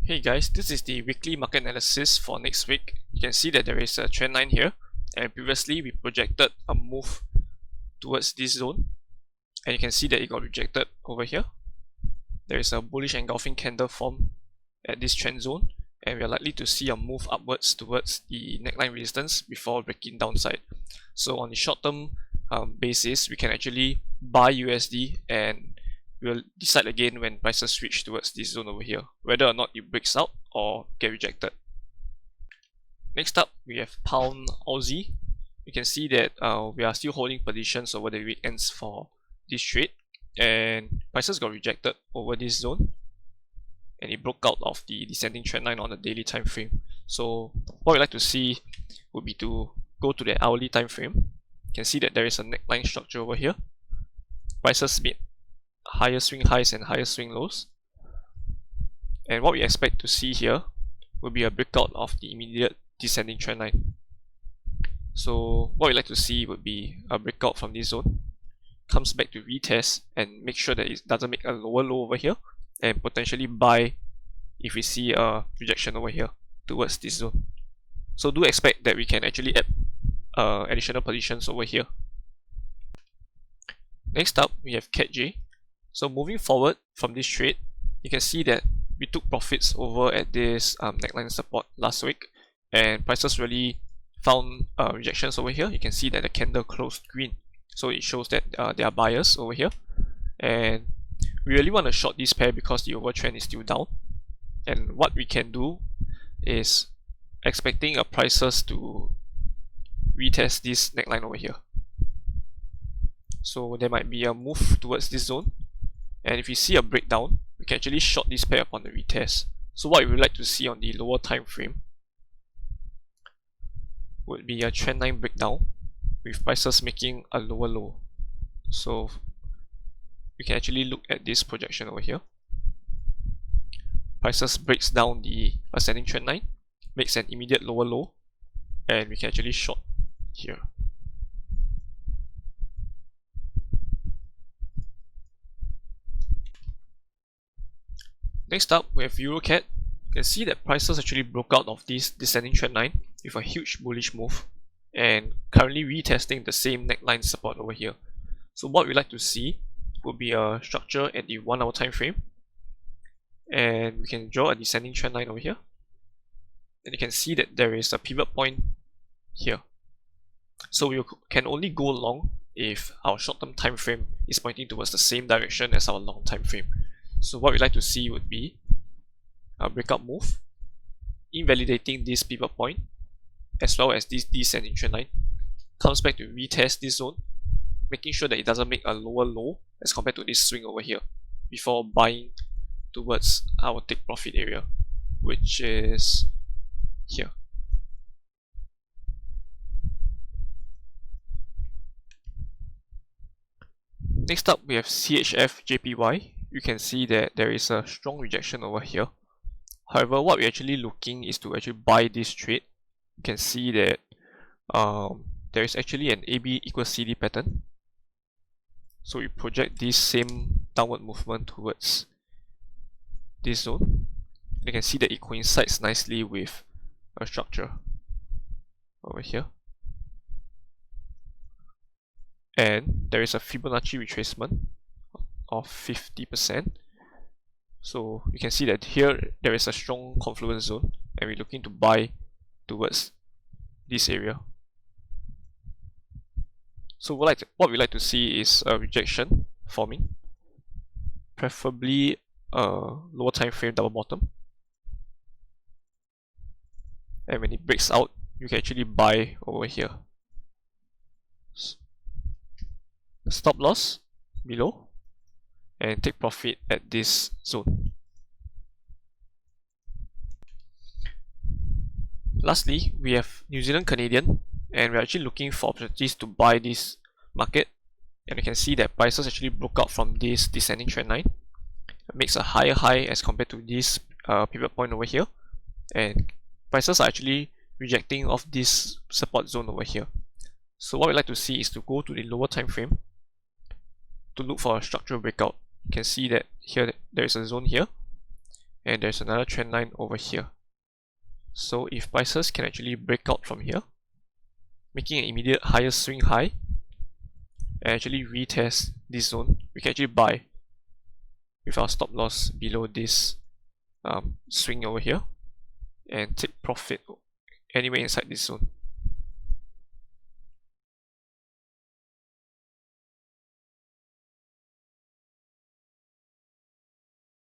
Hey guys, this is the weekly market analysis for next week. You can see that there is a trend line here, and previously we projected a move towards this zone, and you can see that it got rejected over here. There is a bullish engulfing candle formed at this trend zone, and we are likely to see a move upwards towards the neckline resistance before breaking downside. So on the short term basis, we can actually buy USD, and we'll decide again when prices reach towards this zone over here, whether or not it breaks out or get rejected. Next up, we have Pound Aussie. You can see that we are still holding positions over the weekends for this trade, and prices got rejected over this zone, and it broke out of the descending trend line on the daily time frame. So what we like to see would be to go to the hourly time frame. You can see that there is a neckline structure over here. Prices made higher swing highs and higher swing lows, and what we expect to see here will be a breakout of the immediate descending trend line. So what we like to see would be a breakout from this zone, comes back to retest and make sure that it doesn't make a lower low over here, and potentially buy if we see a rejection over here towards this zone. So do expect that we can actually add additional positions over here. Next up, we have CADJPY. So moving forward from this trade, you can see that we took profits over at this neckline support last week, and prices really found rejections over here. You can see that the candle closed green, so it shows that there are buyers over here, and we really want to short this pair because the overtrend is still down. And what we can do is expecting prices to retest this neckline over here. So there might be a move towards this zone, and if we see a breakdown, we can actually short this pair upon the retest. So what we would like to see on the lower time frame would be a trend line breakdown with prices making a lower low. So we can actually look at this projection over here. Prices breaks down the ascending trend line, makes an immediate lower low, and we can actually short here. Next up, we have EURCAD. You can see that prices actually broke out of this descending trend line with a huge bullish move, and currently retesting the same neckline support over here. So what we like to see would be a structure at the 1 hour time frame, and we can draw a descending trend line over here, and you can see that there is a pivot point here. So we can only go long if our short-term time frame is pointing towards the same direction as our long time frame. So what we'd like to see would be a breakout move, invalidating this pivot point, as well as this descending trend line, comes back to retest this zone, making sure that it doesn't make a lower low as compared to this swing over here, before buying towards our take profit area, which is here. Next up, we have CHFJPY. You can see that there is a strong rejection over here. However, what we're actually looking is to actually buy this trade. You can see that there is actually an AB equals CD pattern. So we project this same downward movement towards this zone. You can see that it coincides nicely with a structure over here. And there is a Fibonacci retracement of 50%. So you can see that here there is a strong confluence zone, and we're looking to buy towards this area. So what we like to see is a rejection forming, preferably a lower time frame double bottom, and when it breaks out, you can actually buy over here. Stop loss below, and take profit at this zone. Lastly, we have New Zealand Canadian, and we're actually looking for opportunities to buy this market, and you can see that prices actually broke out from this descending trend line. It makes a higher high as compared to this pivot point over here, and prices are actually rejecting off this support zone over here. So what we like to see is to go to the lower time frame to look for a structural breakout. You can see that here there is a zone here, and there's another trend line over here. So if prices can actually break out from here, making an immediate higher swing high, and actually retest this zone, we can actually buy with our stop loss below this swing over here and take profit anywhere inside this zone.